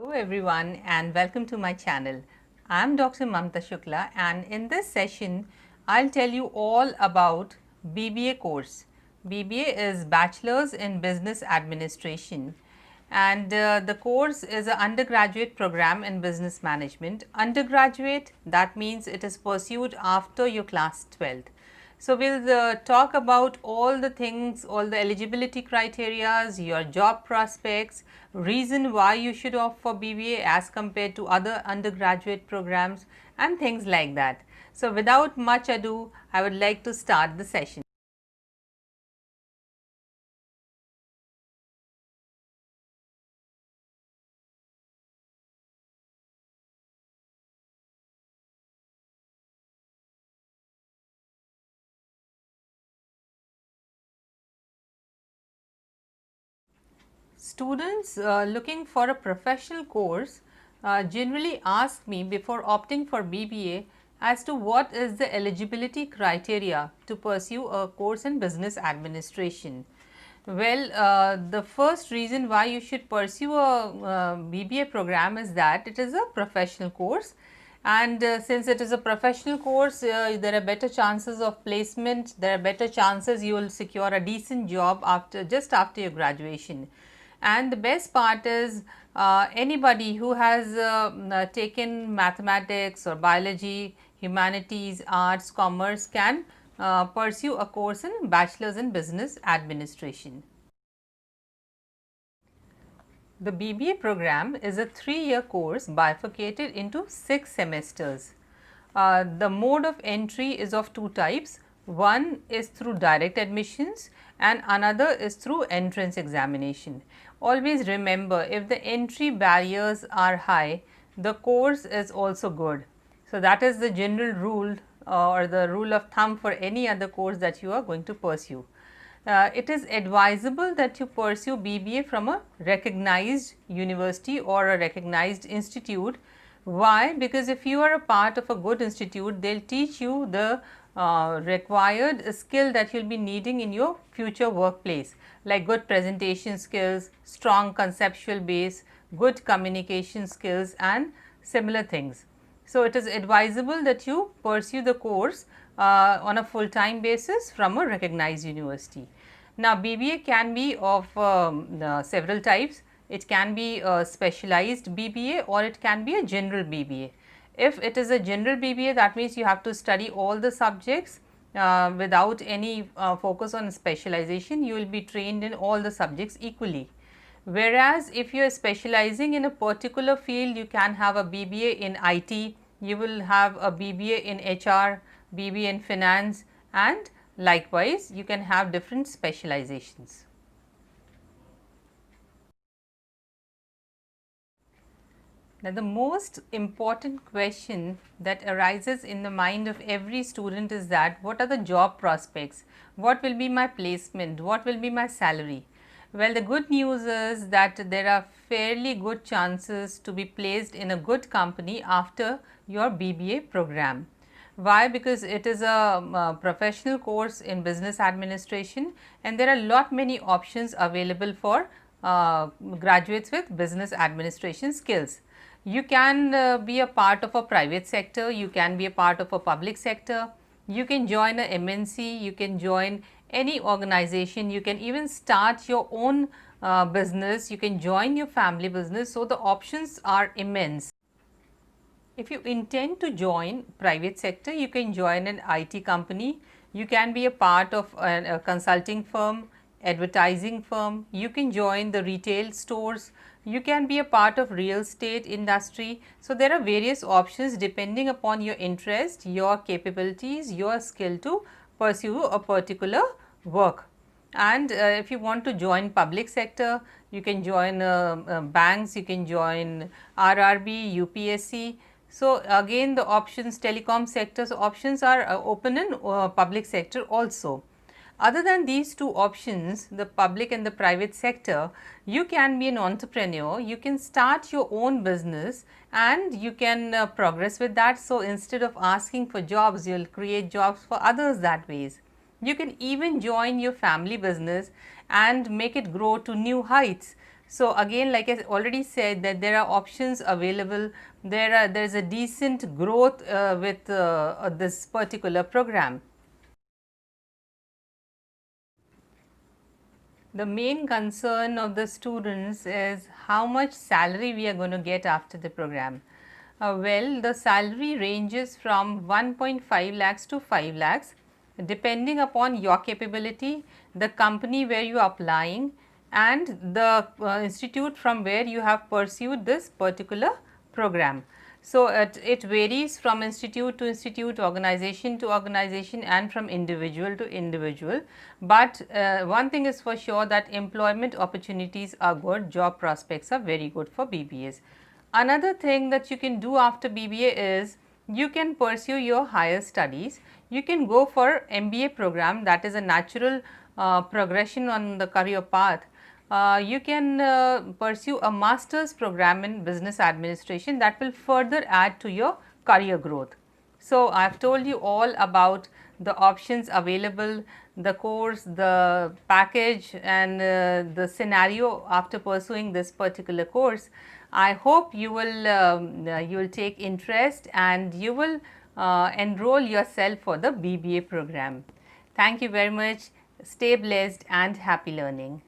Hello everyone and welcome to my channel. I am Dr. Mamta Shukla and in this session I will tell you all about BBA course. BBA is Bachelor's in Business Administration and the course is an undergraduate program in business management. Undergraduate, that means it is pursued after your class 12th. So, we will talk about all the things, all the eligibility criterias, your job prospects, reason why you should opt for BBA as compared to other undergraduate programs and things like that. So, without much ado, I would like to start the session. Students looking for a professional course generally ask me before opting for BBA as to what is the eligibility criteria to pursue a course in business administration. Well, the first reason why you should pursue a BBA program is that it is a professional course, and since it is a professional course, there are better chances of placement, there are better chances you will secure a decent job just after your graduation. And the best part is anybody who has taken mathematics or biology, humanities, arts, commerce can pursue a course in Bachelor's in Business Administration. The BBA program is a 3-year course bifurcated into 6 semesters. The mode of entry is of 2 types. One is through direct admissions and another is through entrance examination. Always remember, if the entry barriers are high, the course is also good. So, that is the general rule or the rule of thumb for any other course that you are going to pursue. It is advisable that you pursue BBA from a recognized university or a recognized institute. Why? Because if you are a part of a good institute, they will teach you the required skill that you will be needing in your future workplace, like good presentation skills, strong conceptual base, good communication skills and similar things. So, it is advisable that you pursue the course on a full time basis from a recognized university. Now, BBA can be of several types. It can be a specialized BBA or it can be a general BBA. If it is a general BBA, that means you have to study all the subjects without any focus on specialization. You will be trained in all the subjects equally. Whereas, if you are specializing in a particular field, you can have a BBA in IT, you will have a BBA in HR, BBA in finance, and likewise you can have different specializations. Now, the most important question that arises in the mind of every student is that what are the job prospects, what will be my placement, what will be my salary. Well, the good news is that there are fairly good chances to be placed in a good company after your BBA program. Why? Because it is a professional course in business administration and there are lot many options available for graduates with business administration skills. You can be a part of a private sector, you can be a part of a public sector, you can join a MNC, you can join any organization, you can even start your own business, you can join your family business. So, the options are immense. If you intend to join private sector, you can join an IT company, you can be a part of a consulting firm, advertising firm, you can join the retail stores, you can be a part of real estate industry. So, there are various options depending upon your interest, your capabilities, your skill to pursue a particular work. And if you want to join public sector, you can join banks, you can join RRB, UPSC. So, again the options telecom sectors options are open in public sector also. Other than these two options, the public and the private sector, you can be an entrepreneur, you can start your own business and you can progress with that. So, instead of asking for jobs, you will create jobs for others that ways. You can even join your family business and make it grow to new heights. So again, like I already said, that there are options available, there is a decent growth with this particular program. The main concern of the students is how much salary we are going to get after the program. Well, the salary ranges from 1.5 lakhs to 5 lakhs depending upon your capability, the company where you are applying, and the institute from where you have pursued this particular program. So, it varies from institute to institute, organization to organization, and from individual to individual. But one thing is for sure, that employment opportunities are good, job prospects are very good for BBAs. Another thing that you can do after BBA is you can pursue your higher studies. You can go for MBA program, that is a natural progression on the career path. You can pursue a master's program in business administration, that will further add to your career growth. So, I have told you all about the options available, the course, the package, and the scenario after pursuing this particular course. I hope you will take interest and you will enroll yourself for the BBA program. Thank you very much. Stay blessed and happy learning.